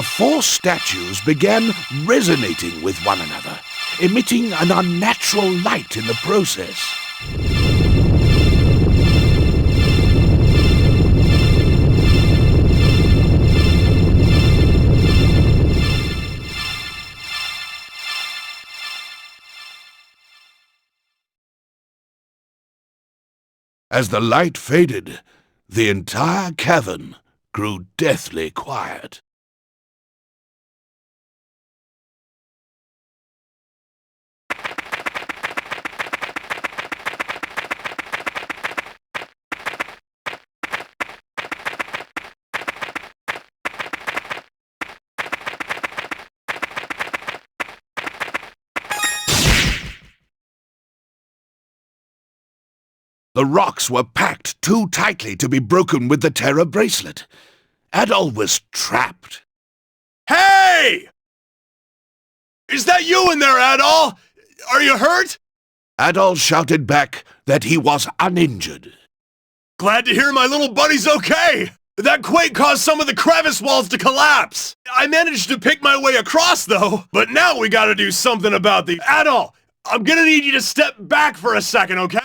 The four statues began resonating with one another, emitting an unnatural light in the process. As the light faded, the entire cavern grew deathly quiet. The rocks were packed too tightly to be broken with the Terror Bracelet. Adol was trapped. Hey! Is that you in there, Adol? Are you hurt? Adol shouted back that he was uninjured. Glad to hear my little buddy's okay! That quake caused some of the crevice walls to collapse! I managed to pick my way across, though, but now we gotta do something about the... Adol, I'm gonna need you to step back for a second, okay?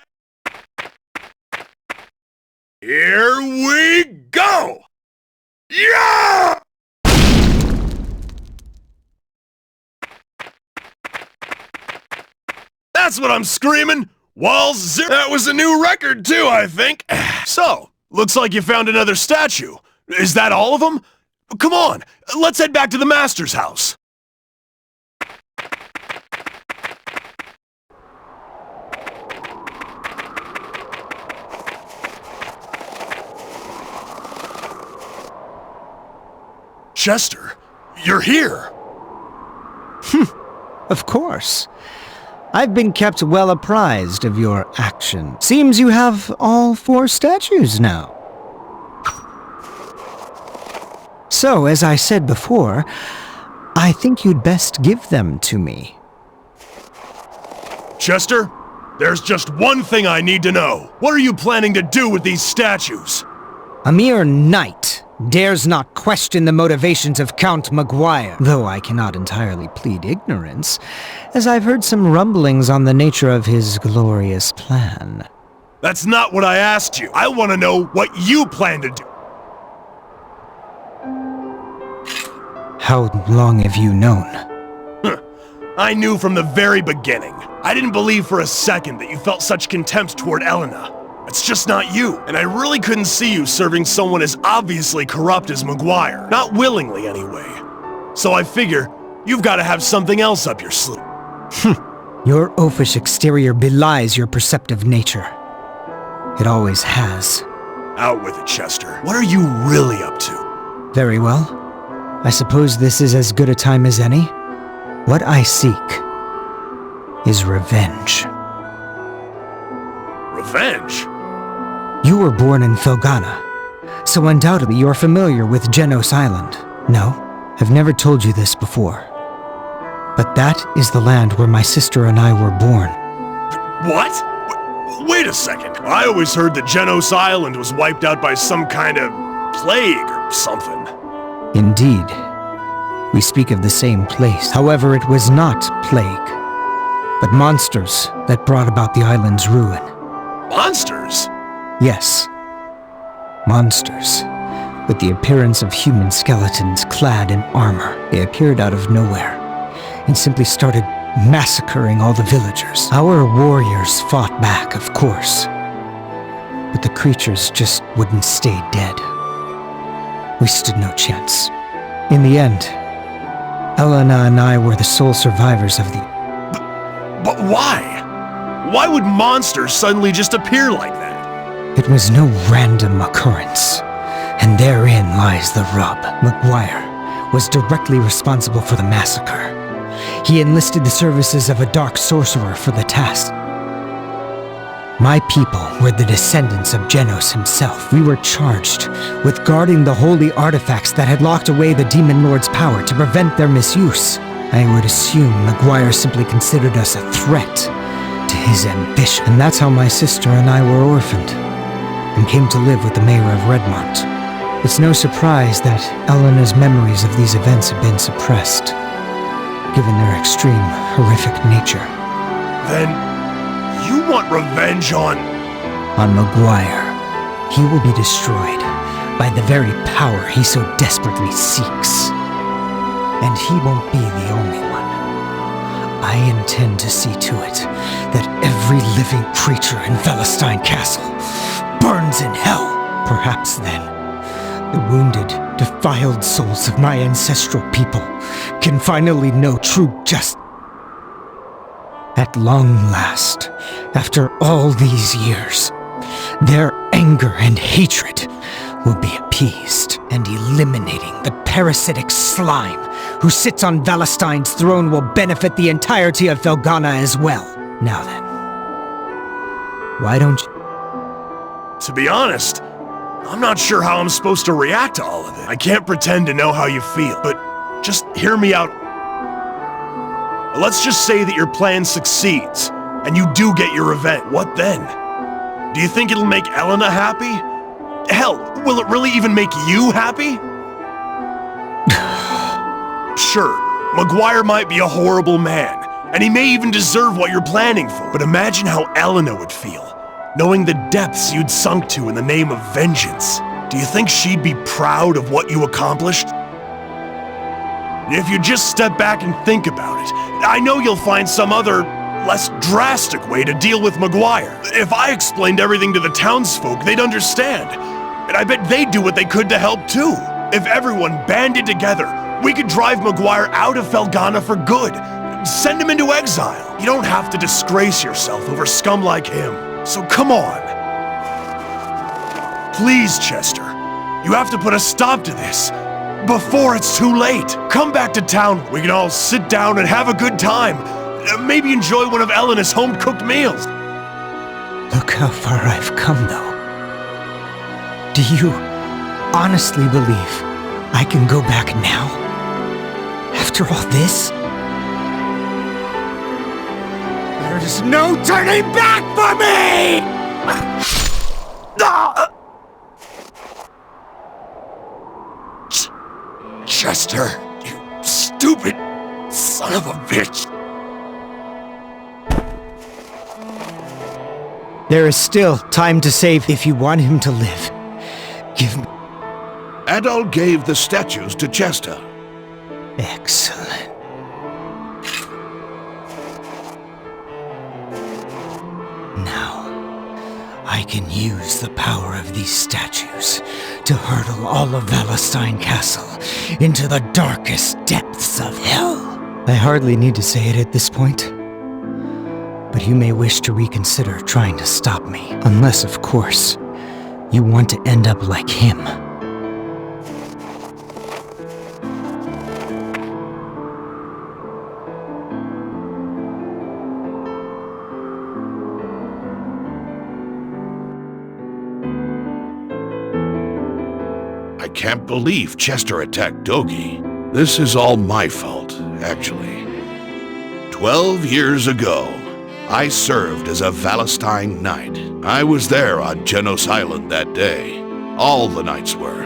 Here we go! Yeah! That's what I'm screaming! Walls zero. That was a new record too, I think. So, looks like you found another statue. Is that all of them? Come on, let's head back to the Master's house. Chester, you're here! Of course. I've been kept well apprised of your action. Seems you have all four statues now. So, as I said before, I think you'd best give them to me. Chester, there's just one thing I need to know. What are you planning to do with these statues? A mere knight dares not question the motivations of Count Maguire, though I cannot entirely plead ignorance, as I've heard some rumblings on the nature of his glorious plan. That's not what I asked you. I want to know what you plan to do. How long have you known? I knew from the very beginning. I didn't believe for a second that you felt such contempt toward Elena. It's just not you, and I really couldn't see you serving someone as obviously corrupt as Maguire. Not willingly, anyway. So I figure, you've got to have something else up your sleeve. Your oafish exterior belies your perceptive nature. It always has. Out with it, Chester. What are you really up to? Very well. I suppose this is as good a time as any. What I seek is revenge. Revenge? You were born in Felghana, so undoubtedly you're familiar with Genos Island. No, I've never told you this before. But that is the land where my sister and I were born. What? Wait a second. I always heard that Genos Island was wiped out by some kind of plague or something. Indeed. We speak of the same place. However, it was not plague, but monsters that brought about the island's ruin. Monsters? Yes. Monsters. With the appearance of human skeletons clad in armor. They appeared out of nowhere and simply started massacring all the villagers. Our warriors fought back, of course. But the creatures just wouldn't stay dead. We stood no chance. In the end, Elena and I were the sole survivors of the... But why? Why would monsters suddenly just appear like that? It was no random occurrence, and therein lies the rub. Maguire was directly responsible for the massacre. He enlisted the services of a dark sorcerer for the task. My people were the descendants of Genos himself. We were charged with guarding the holy artifacts that had locked away the Demon Lord's power to prevent their misuse. I would assume Maguire simply considered us a threat to his ambition. And that's how my sister and I were orphaned, and came to live with the mayor of Redmont. It's no surprise that Elena's memories of these events have been suppressed, given their extreme, horrific nature. Then, you want revenge on... On Maguire. He will be destroyed by the very power he so desperately seeks. And he won't be the only one. I intend to see to it that every living creature in Felghana Castle burns in hell. Perhaps then, the wounded, defiled souls of my ancestral people can finally know true justice. At long last, after all these years, their anger and hatred will be appeased, and eliminating the parasitic slime who sits on Valestine's throne will benefit the entirety of Felghana as well. Now then, why don't you... To be honest, I'm not sure how I'm supposed to react to all of it. I can't pretend to know how you feel, but just hear me out. Let's just say that your plan succeeds, and you do get your revenge. What then? Do you think it'll make Elena happy? Hell, will it really even make you happy? Sure, Maguire might be a horrible man, and he may even deserve what you're planning for, but imagine how Elena would feel, knowing the depths you'd sunk to in the name of vengeance. Do you think she'd be proud of what you accomplished? If you just step back and think about it, I know you'll find some other, less drastic way to deal with Maguire. If I explained everything to the townsfolk, they'd understand. And I bet they'd do what they could to help too. If everyone banded together, we could drive Maguire out of Felghana for good. Send him into exile. You don't have to disgrace yourself over scum like him. So come on. Please, Chester. You have to put a stop to this. Before it's too late. Come back to town. We can all sit down and have a good time. Maybe enjoy one of Elena's home-cooked meals. Look how far I've come, though. Do you honestly believe I can go back now? After all this? There's no turning back for me! Chester, you stupid son of a bitch. There is still time to save if you want him to live. Give me... Adol gave the statues to Chester. Excellent. Now, I can use the power of these statues to hurtle all of Valestine Castle into the darkest depths of hell. I hardly need to say it at this point. But you may wish to reconsider trying to stop me. Unless, of course, you want to end up like him. I can't believe Chester attacked Dogi. This is all my fault, actually. 12 years ago, I served as a Valestine knight. I was there on Genos Island that day. All the knights were.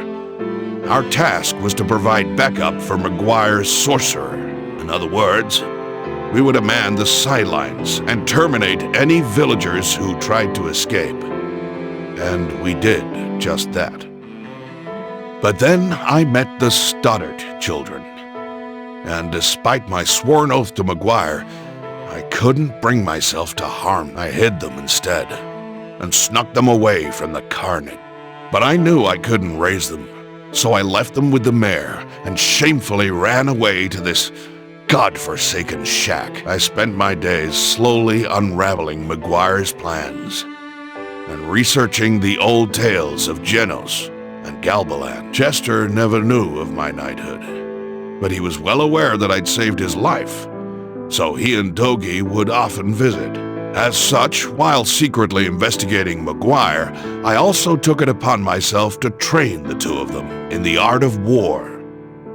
Our task was to provide backup for Maguire's sorcerer. In other words, we would man the sidelines and terminate any villagers who tried to escape. And we did just that. But then I met the Stoddard children. And despite my sworn oath to Maguire, I couldn't bring myself to harm. I hid them instead, and snuck them away from the carnage. But I knew I couldn't raise them, so I left them with the mayor and shamefully ran away to this godforsaken shack. I spent my days slowly unraveling Maguire's plans and researching the old tales of Genos and Galbalan. Chester never knew of my knighthood, but he was well aware that I'd saved his life. So he and Dogi would often visit. As such, while secretly investigating Maguire, I also took it upon myself to train the two of them in the art of war.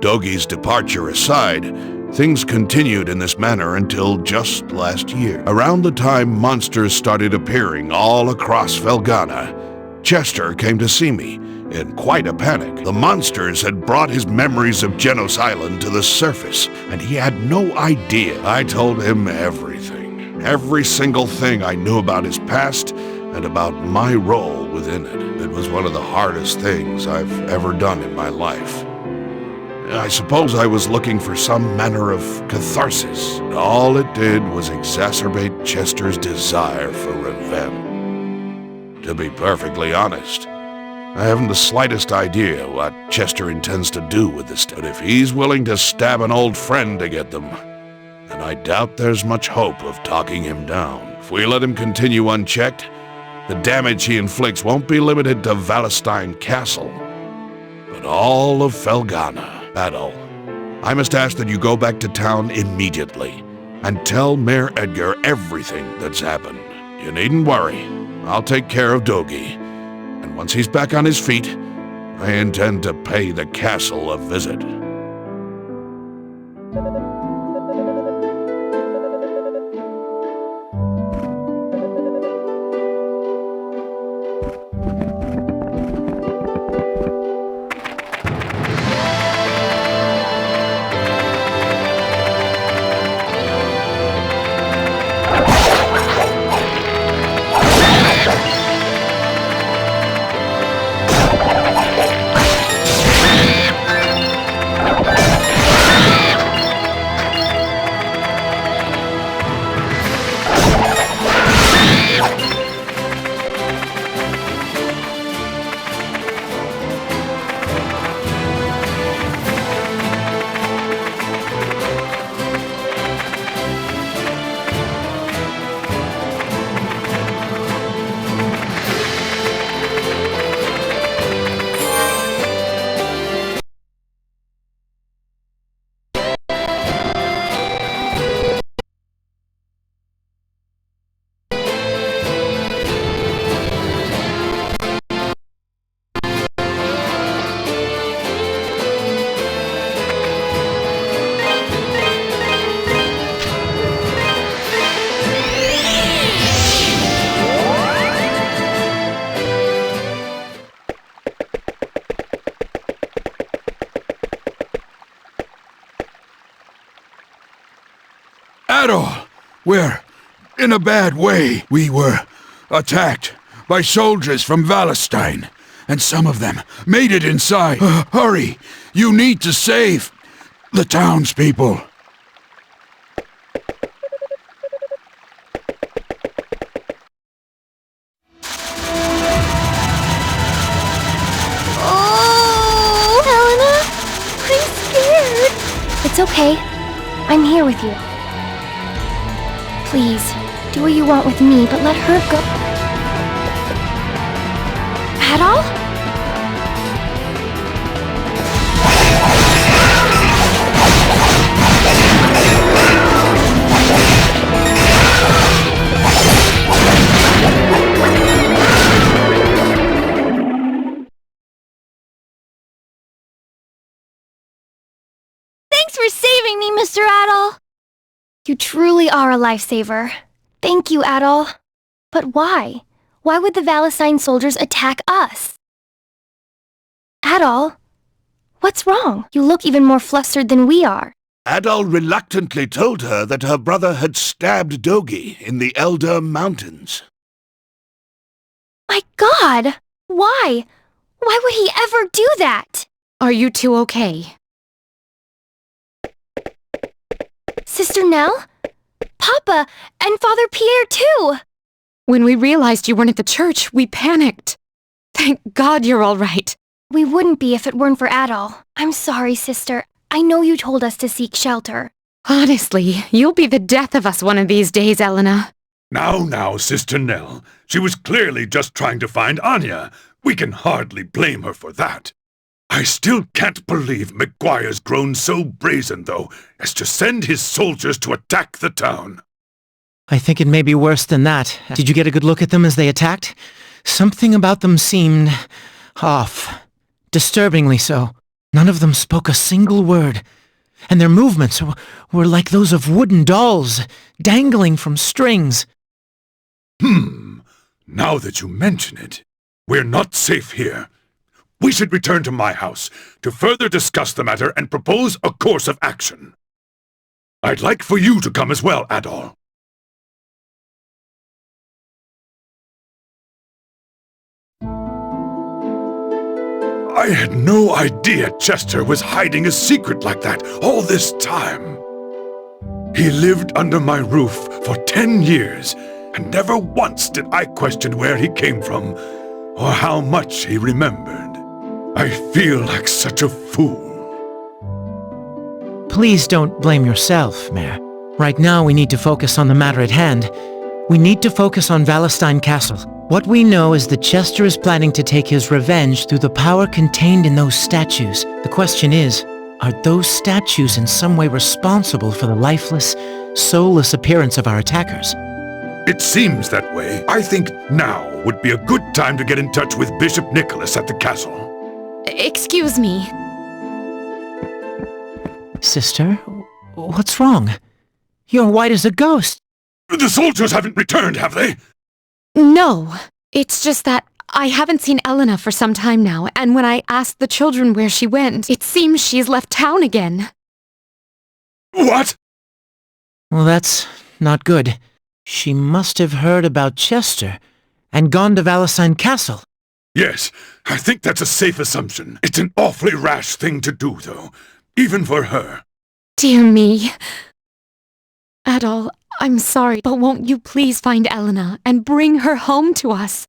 Dogi's departure aside, things continued in this manner until just last year. Around the time monsters started appearing all across Felghana, Chester came to see me in quite a panic. The monsters had brought his memories of Genos Island to the surface, and he had no idea. I told him everything. Every single thing I knew about his past and about my role within it. It was one of the hardest things I've ever done in my life. I suppose I was looking for some manner of catharsis. All it did was exacerbate Chester's desire for revenge. To be perfectly honest, I haven't the slightest idea what Chester intends to do with this, but if he's willing to stab an old friend to get them, then I doubt there's much hope of talking him down. If we let him continue unchecked, the damage he inflicts won't be limited to Valestein Castle, but all of felghana. Adol, I must ask that you go back to town immediately and tell Mayor Edgar everything that's happened. You needn't worry. I'll take care of Dogi, and once he's back on his feet, I intend to pay the castle a visit. Adol, we're in a bad way. We were attacked by soldiers from Valestein, and some of them made it inside. Hurry! You need to save the townspeople. Oh, Helena! I'm scared. It's okay. I'm here with you. Please, do what you want with me, but let her go. Adol? Thanks for saving me, Mr. Adol. You truly are a lifesaver. Thank you, Adol. But why? Why would the Valestein soldiers attack us? Adol, what's wrong? You look even more flustered than we are. Adol reluctantly told her that her brother had stabbed Dogi in the Elder Mountains. My God! Why? Why would he ever do that? Are you two okay? Sister Nell? Papa, and Father Pierre too! When we realized you weren't at the church, we panicked. Thank God you're all right. We wouldn't be if it weren't for Adol. I'm sorry, sister. I know you told us to seek shelter. Honestly, you'll be the death of us one of these days, Elena. Now, Sister Nell. She was clearly just trying to find Anya. We can hardly blame her for that. I still can't believe McGuire's grown so brazen, though, as to send his soldiers to attack the town. I think it may be worse than that. Did you get a good look at them as they attacked? Something about them seemed off. Disturbingly so. None of them spoke a single word. And their movements were like those of wooden dolls, dangling from strings. Now that you mention it, We're not safe here. We should return to my house to further discuss the matter and propose a course of action. I'd like for you to come as well, Adol. I had no idea Chester was hiding a secret like that all this time. He lived under my roof for 10 years, and never once did I question where he came from, or how much he remembered. I feel like such a fool. Please don't blame yourself, Mayor. Right now we need to focus on the matter at hand. We need to focus on Valestein Castle. What we know is that Chester is planning to take his revenge through the power contained in those statues. The question is, are those statues in some way responsible for the lifeless, soulless appearance of our attackers? It seems that way. I think now would be a good time to get in touch with Bishop Nicholas at the castle. Excuse me. Sister, what's wrong? You're white as a ghost. The soldiers haven't returned, have they? No. It's just that I haven't seen Elena for some time now, and when I asked the children where she went, it seems she's left town again. What? Well, that's not good. She must have heard about Chester and gone to Valestein Castle. Yes, I think that's a safe assumption. It's an awfully rash thing to do, though, even for her. Dear me. Adol, I'm sorry, but won't you please find Elena and bring her home to us?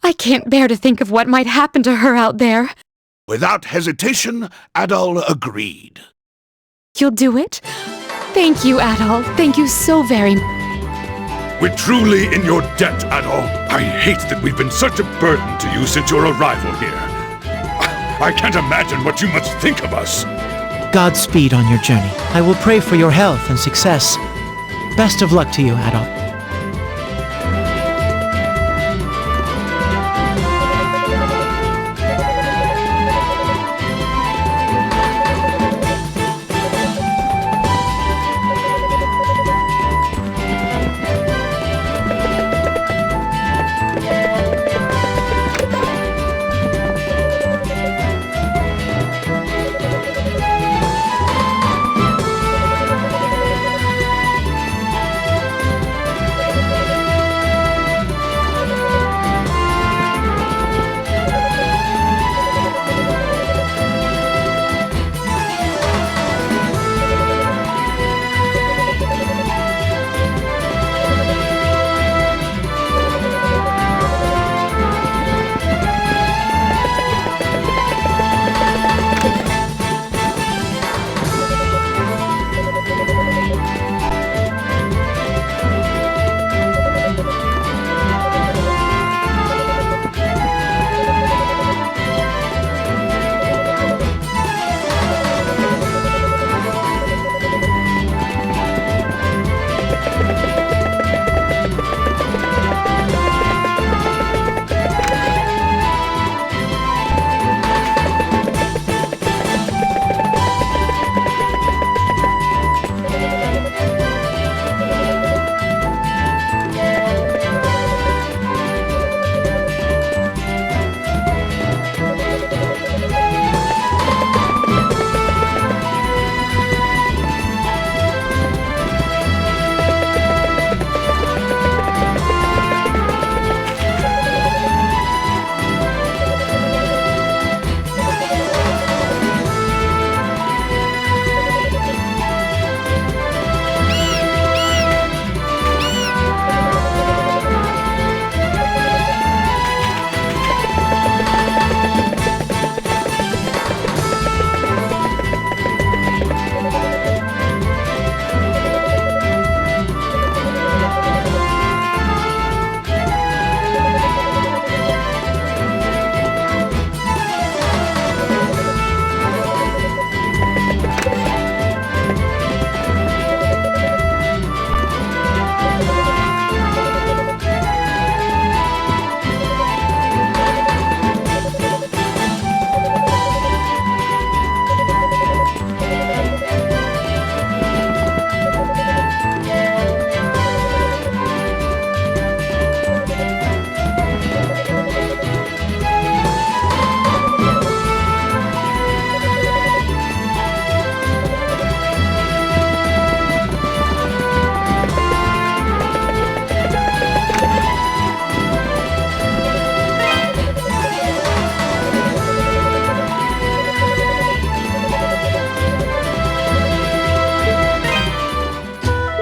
I can't bear to think of what might happen to her out there. Without hesitation, Adol agreed. You'll do it? Thank you, Adol. Thank you so very much. We're truly in your debt, Adol. I hate that we've been such a burden to you since your arrival here. I can't imagine what you must think of us. Godspeed on your journey. I will pray for your health and success. Best of luck to you, Adol.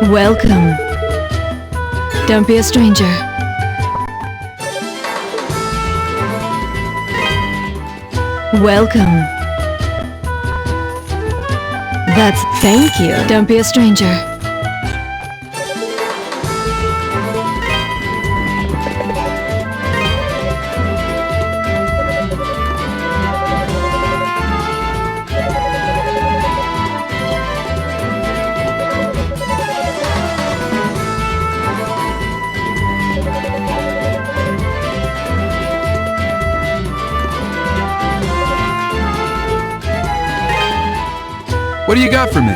Welcome. Don't be a stranger. Welcome. That's thank you. Don't be a stranger. What do you got for me?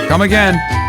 Come again.